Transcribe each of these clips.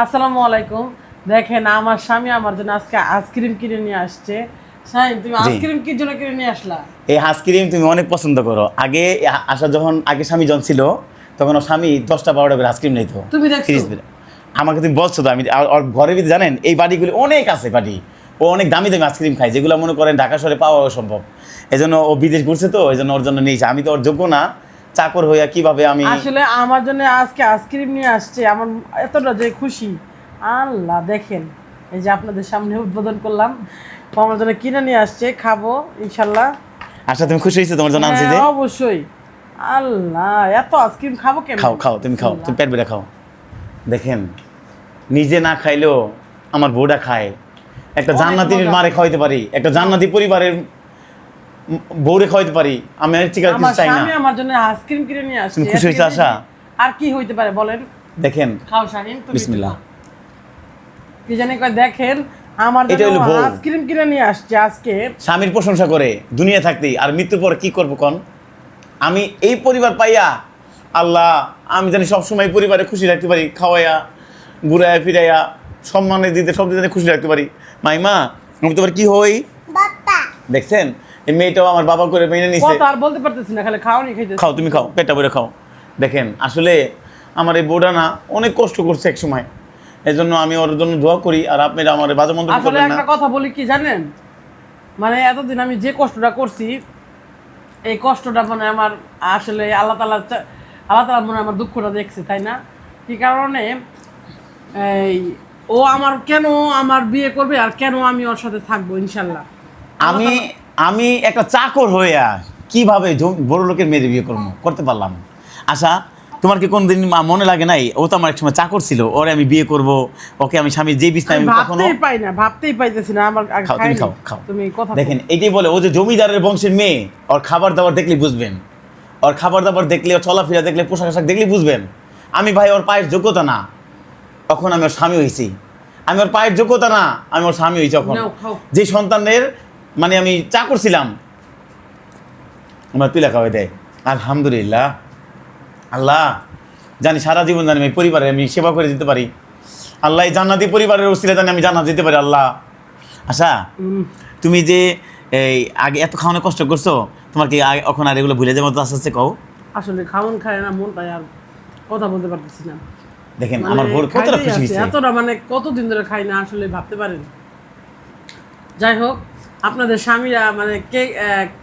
আসসালামু আলাইকুম। দেখেন আমার স্বামী আমার জন্য আজকে আইসক্রিম কিনে নিয়ে আসছে। স্বামী তুমি আইসক্রিম কি জন্য কিনে নিয়ে আসলা? এই আইসক্রিম তুমি অনেক পছন্দ করো। আগে আশা যখন আগে স্বামী যখন ছিল তখন ওর স্বামী 10টা 12টা করে আইসক্রিম নিত। তুমি দেখছো? আমাকে তুমি বলছো তো, আমি ওর ঘরের ভিতরে জানেন এই বাড়িগুলি অনেক আছে বাড়ি, ও অনেক দামি দামি আইসক্রিম খায় যেগুলো মনে করেন ঢাকা শহরে পাওয়া সম্ভব। এই জন্য ও বিদেশ ঘুরছে, তো এই জন্য ওর জন্য নিয়েছে। আমি তো ওর যোগ্য না, চাকর হইয়া কিভাবে আমি আসলে আমার জন্য আজকে আইসক্রিম নিয়ে আসছে। আমার এতটা যে খুশি, আল্লাহ দেখেন এই যে আপনাদের সামনে উদ্বোধন করলাম। ও আমার জন্য কিনে নিয়ে আসছে, খাবো ইনশাল্লাহ। আচ্ছা তুমি খুশি হয়েছো তোমার জন্য আনছি যে? অবশ্যই। আল্লাহ এত আইসক্রিম খাবো কেন? খাও খাও তুমি খাও, তুমি পেট বেড়ে খাও। দেখেন নিজে না খাইলেও আমার বউটা খায়। একটা জান্নাতীর মারে খাওয়াইতে পারি, একটা জান্নাতি পরিবারের বউরে খাওয়াইতে পারি। আমি আর চিকার কিছু চাই না। আমি আমার জন্য আইসক্রিম কিনে নিয়ে আসছি। তুমি খুশি হয়েছো আশা? আর কি হইতে পারে বলেন? দেখেন খাও শাহিন, তুমি বিসমিল্লাহ। কি জানি কয়, দেখেন আমার এটা হলো জন্য বউ। আইসক্রিম কিনে নিয়ে আসছে আজকে। স্বামীর প্রশংসা করে দুনিয়া থাকতেই, আর মৃত্যুর পর কি করবো কোন? আমি এই পরিবার পাইয়া আল্লাহ, আমি জানি সবসময় পরিবারে খুশি রাখতে পারি, খাওয়াইয়া ঘুরাইয়া ফিরাইয়া সম্মানে দিতে সব দিতে খুশি রাখতে পারি। মাইমা আমি তোমার কি হই দেখছেন? এই মেয়েটাও আমার বাবা করে মেনে নিছে। কথা আর বলতে পারতেছি না, খালি খাওয়ানি খাইতেছি। খাও তুমি খাও, পেটটা ভরে খাও। দেখেন আসলে আমার এই বউটা না অনেক কষ্ট করছে এক সময়, এই জন্য আমি ওর জন্য দোয়া করি। আর আপনারা আমার বাজে মন্তব্য আসলে করবেন না। একটা কথা বলি কি জানেন, মানে এতদিন আমি যে কষ্টটা করছি, এই কষ্টটা মানে আমার আসলে আল্লাহ তাআলা মনে হয় আমার দুঃখটা দেখছে, তাই না? কি কারণে এই ও আমার কেন আমার বিয়ে করবে আর কেন আমি ওর সাথে থাকবো ইনশাল্লাহ। আমি একটা চাকর হইয়া কিভাবে বড় লোকের মেয়েদের বিয়ে করতে পারলাম? আচ্ছা তোমার কি কোনদিন মনে লাগে নাই ও তো আমার এক সময় চাকর ছিল, ওরে আমি বিয়ে করব, ওকে আমি স্বামী যে বিছনায় আমি কখনো ভাবতেই পাইতেছি না। আমার খাও তুমি খাও খাও। তুমি কথা দেখেন এটাই বলে ও যে জমিদারের বংশের মেয়ে, ওর খাবার দাবার দেখলে বুঝবেন, ওর খাবার দাবার দেখলে, ওর চলাফেরা দেখলে, পোশাক আশাক দেখলে বুঝবেন। আমি ভাই ওর পায়ের যোগ্যতা না, তখন আমি ওর স্বামী হয়েছি। আমি ওর পায়ের যোগ্যতা না, আমি ওর স্বামী হয়েছি। তখন যে সন্তানের মানে আমি চাকর ছিলাম, আমার তুলে খাওয়াই দেয়। আলহামদুলিল্লাহ। আল্লাহ জানি সারা জীবন জানি এই পরিবারে আমি সেবা করে দিতে পারি। আল্লাহ এই জান্নাতি পরিবারের ওসিলা জানি আমি জান্নাত দিতে পারি। আল্লাহ আচ্ছা তুমি যে এই আগে এত খাওয়ানো কষ্ট করছো, তোমার কি এখন আর এগুলো ভুলে যাবো তো আস্তে আস্তে কও? আসলে খাওন খায় না, মনটাই আর কথা বলতে পারতেছি না। দেখেন আমার ভোর কতটা খুশি হয়েছে, এতটা মানে কতদিন ধরে খাই না, আসলে ভাবতে পারেন। যাই হোক, আপনাদের স্বামীরা মানে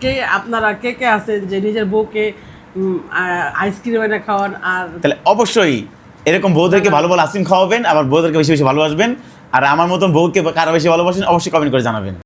কে আপনারা কে কে আছেন যে নিজের বউকে আইসক্রিম এনে খাওয়ান? আর তাহলে অবশ্যই এরকম বউদেরকে ভালো ভালো আইসক্রিম খাওয়াবেন, আবার বউদেরকে বেশি বেশি ভালোবাসবেন। আর আমার মতন বউকে কারো বেশি ভালোবাসেন অবশ্যই কমেন্ট করে জানাবেন।